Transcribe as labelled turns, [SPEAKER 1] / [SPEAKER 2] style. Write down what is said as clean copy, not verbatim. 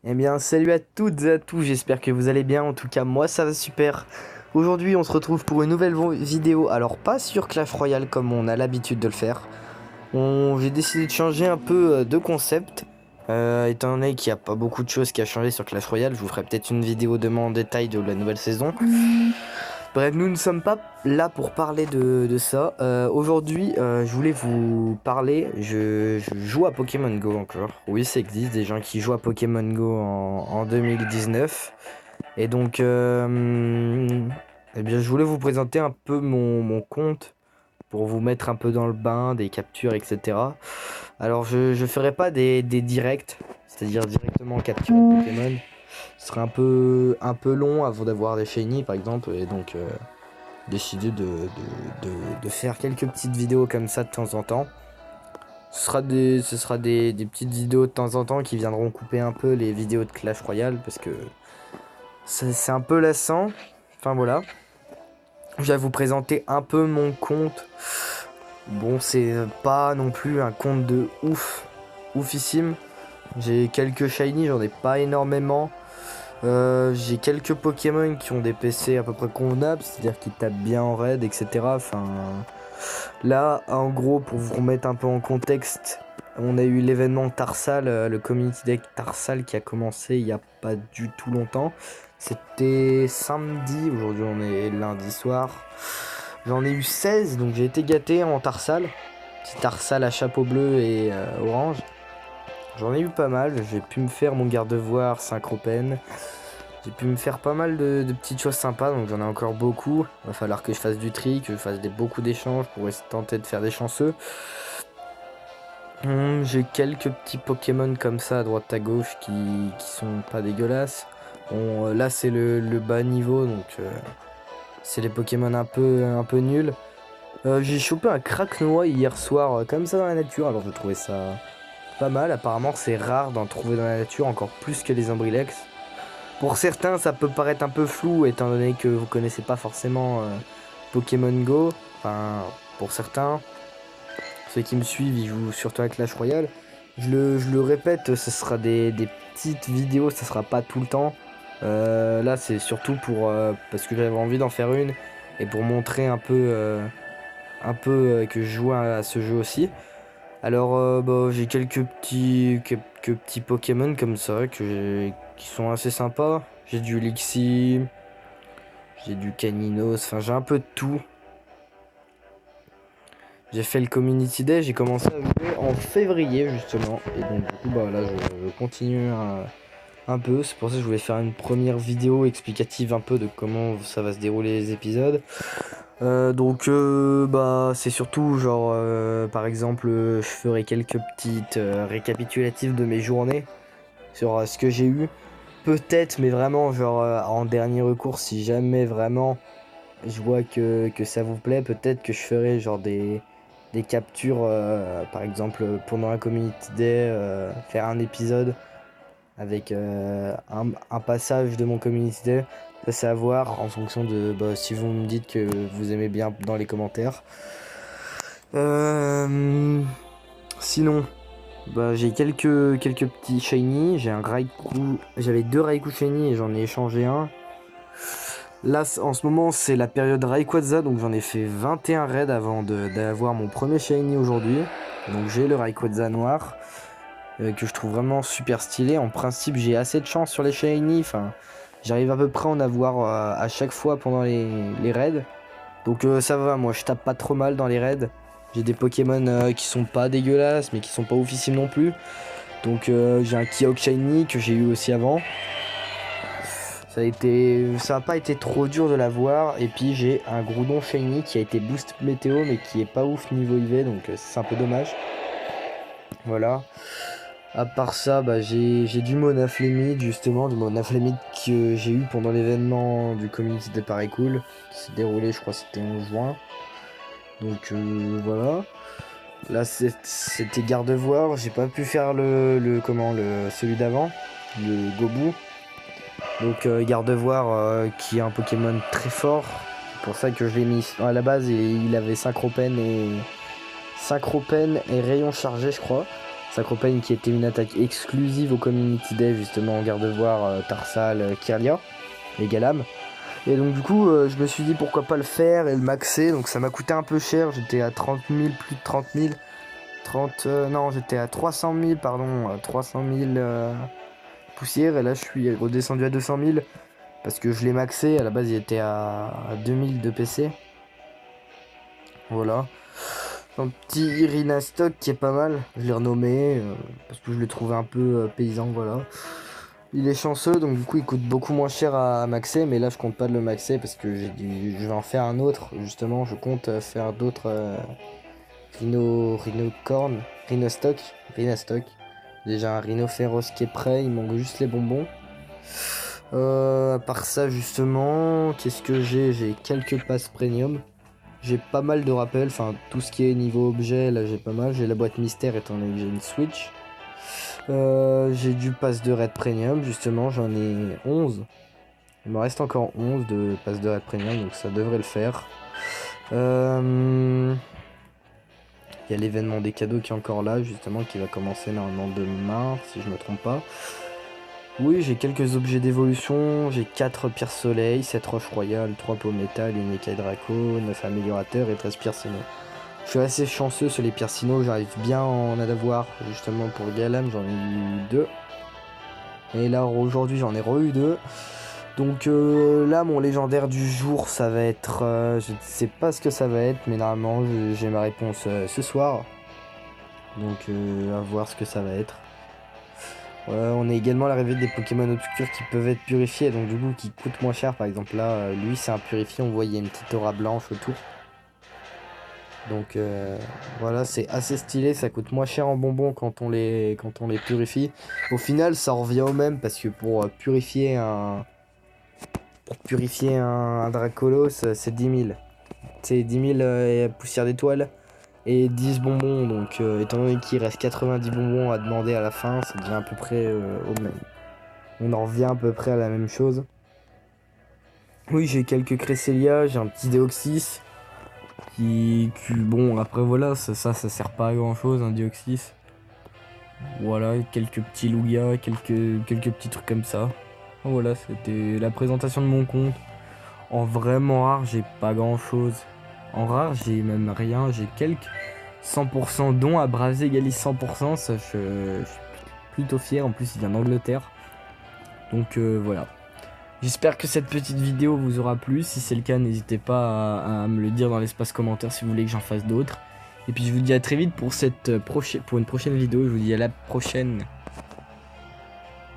[SPEAKER 1] Eh bien, salut à toutes et à tous, j'espère que vous allez bien. En tout cas, moi ça va super. Aujourd'hui, on se retrouve pour une nouvelle vidéo. Alors, pas sur Clash Royale comme on a l'habitude de le faire. J'ai décidé de changer un peu de concept. Étant donné qu'il n'y a pas beaucoup de choses qui a changé sur Clash Royale, je vous ferai peut-être une vidéo demain en détail de la nouvelle saison. Bref, nous ne sommes pas là pour parler de ça. Aujourd'hui, je voulais vous parler. Je joue à Pokémon Go encore. Oui, ça existe des gens qui jouent à Pokémon Go en 2019. Et donc, eh bien, je voulais vous présenter un peu mon compte pour vous mettre un peu dans le bain, des captures, etc. Alors, je ferai pas des directs, c'est-à-dire directement capturer Pokémon. Ce serait un peu long avant d'avoir des shiny, par exemple, et donc décidé de faire quelques petites vidéos comme ça de temps en temps. Ce sera des petites vidéos de temps en temps qui viendront couper un peu les vidéos de Clash Royale parce que c'est un peu lassant. Enfin voilà. Je vais vous présenter un peu mon compte. Bon, c'est pas non plus un compte de oufissime. J'ai quelques shiny, j'en ai pas énormément. J'ai quelques Pokémon qui ont des PC à peu près convenables, c'est-à-dire qui tapent bien en raid, etc. Enfin, là, en gros, pour vous remettre un peu en contexte, on a eu l'événement Tarsal, le Community Deck Tarsal qui a commencé il y a pas du tout longtemps. C'était samedi, aujourd'hui on est lundi soir. J'en ai eu 16, donc j'ai été gâté en Tarsal. Petit Tarsal à chapeau bleu et orange. J'en ai eu pas mal, j'ai pu me faire mon garde-voir Synchropène. J'ai pu me faire pas mal de petites choses sympas, donc j'en ai encore beaucoup. Il va falloir que je fasse du tri, que je fasse beaucoup d'échanges pour tenter de faire des chanceux. J'ai quelques petits Pokémon comme ça à droite à gauche qui sont pas dégueulasses. Bon, là c'est le bas niveau, donc c'est les Pokémon un peu nuls. J'ai chopé un Cracknois hier soir, comme ça dans la nature, alors je trouvais ça pas mal. Apparemment c'est rare d'en trouver dans la nature, encore plus que les Imbrilex. Pour certains, ça peut paraître un peu flou, étant donné que vous connaissez pas forcément Pokémon Go. Enfin, pour certains, ceux qui me suivent, ils jouent surtout à Clash Royale. Je le répète, ce sera des petites vidéos, ça sera pas tout le temps. Là, c'est surtout pour parce que j'avais envie d'en faire une et pour montrer un peu que je joue à ce jeu aussi. Alors, bah, j'ai quelques petits Pokémon comme ça qui sont assez sympas. J'ai du Lixie, j'ai du Caninos, enfin j'ai un peu de tout. J'ai fait le Community Day, j'ai commencé à jouer en février justement. Et donc du coup, bah là, je continue un peu. C'est pour ça que je voulais faire une première vidéo explicative un peu de comment ça va se dérouler les épisodes. Bah c'est surtout genre par exemple je ferai quelques petites récapitulatives de mes journées sur ce que j'ai eu peut-être, mais vraiment genre en dernier recours, si jamais vraiment je vois que ça vous plaît, peut-être que je ferai genre des captures par exemple pendant un community day, faire un épisode avec un passage de mon community day. Ça c'est à voir en fonction de bah, si vous me dites que vous aimez bien dans les commentaires. Sinon, bah, j'ai quelques petits shiny. J'ai un Raikou. J'avais deux Raikou shiny et j'en ai échangé un. Là, en ce moment, c'est la période Rayquaza, donc j'en ai fait 21 raids avant d'avoir mon premier shiny aujourd'hui. Donc j'ai le Rayquaza noir, que je trouve vraiment super stylé. En principe, j'ai assez de chance sur les shiny. Enfin, j'arrive à peu près à en avoir à chaque fois pendant les raids. Donc ça va, moi je tape pas trop mal dans les raids. J'ai des Pokémon qui sont pas dégueulasses, mais qui sont pas oufissimes non plus. Donc j'ai un Kyogre shiny que j'ai eu aussi avant. Ça a pas été trop dur de l'avoir. Et puis j'ai un Groudon shiny qui a été boost météo, mais qui est pas ouf niveau IV, donc c'est un peu dommage. Voilà. À part ça, bah, j'ai du Monaflemid, justement, du Monaflemid que j'ai eu pendant l'événement du Community Day Paris Cool, qui s'est déroulé, je crois, c'était en juin. Donc voilà. Là, c'était garde-voir. J'ai pas pu faire celui d'avant, le Gobu. Donc garde-voir qui est un Pokémon très fort. C'est pour ça que je l'ai mis à la base. Et il avait Synchropène et Rayon chargé, je crois. Sacropane qui était une attaque exclusive au Community Day, justement en garde-voir Tarsal, Kirlia et Galam. Et donc du coup je me suis dit pourquoi pas le faire et le maxer, donc ça m'a coûté un peu cher, j'étais à 30 000, plus de 30 000, non j'étais à 300 000 pardon, 300 000 poussières, et là je suis redescendu à 200 000 parce que je l'ai maxé, à la base il était à 2000 de PC. Voilà. Un petit Irina Stock qui est pas mal, je l'ai renommé parce que je l'ai trouvé un peu paysan, voilà. Il est chanceux, donc du coup il coûte beaucoup moins cher à maxer, mais là je compte pas de le maxer parce que je vais en faire un autre, justement je compte faire d'autres Rhino Stock. Déjà un Rhino féroce qui est prêt, il manque juste les bonbons. À part ça justement, qu'est-ce que j'ai quelques passes premium. J'ai pas mal de rappels, enfin tout ce qui est niveau objet, là j'ai pas mal. J'ai la boîte mystère étant donné que j'ai une Switch. J'ai du pass de raid premium, justement j'en ai 11. Il me reste encore 11 de pass de raid premium, donc ça devrait le faire. Il y a l'événement des cadeaux qui est encore là, justement, qui va commencer normalement demain, si je me trompe pas. Oui, j'ai quelques objets d'évolution, j'ai 4 pierres soleil, 7 roches royales, 3 pots métal, une écaille draco, 9 améliorateurs et 13 pierres sino. Je suis assez chanceux sur les pierres sino, j'arrive bien à en avoir, justement pour Galam, j'en ai eu 2. Et là aujourd'hui j'en ai re-eu 2. Donc là mon légendaire du jour ça va être, je ne sais pas ce que ça va être, mais normalement j'ai ma réponse ce soir. Donc à voir ce que ça va être. On a également l'arrivée des Pokémon obscurs qui peuvent être purifiés, donc du coup qui coûtent moins cher. Par exemple là, lui c'est un purifié, on voit il y a une petite aura blanche autour. Donc voilà, c'est assez stylé, ça coûte moins cher en bonbons quand on les purifie. Au final ça revient au même parce que pour purifier un Dracolos c'est 10 000. C'est 10 000 poussières d'étoiles et 10 bonbons, donc étant donné qu'il reste 90 bonbons à demander à la fin, ça devient à peu près au même. On en revient à peu près à la même chose. Oui, j'ai quelques Cresselia, j'ai un petit Deoxys qui bon après voilà, ça sert pas à grand chose un Deoxys. Voilà, quelques petits Lugia, quelques petits trucs comme ça. Voilà, c'était la présentation de mon compte. En vraiment rare, j'ai pas grand chose. En rare, j'ai même rien, j'ai quelques 100% dons à Braser égalise 100%, ça je suis plutôt fier, en plus il vient d'Angleterre. Donc voilà. J'espère que cette petite vidéo vous aura plu, si c'est le cas n'hésitez pas à me le dire dans l'espace commentaire si vous voulez que j'en fasse d'autres. Et puis je vous dis à très vite pour une prochaine vidéo, je vous dis à la prochaine.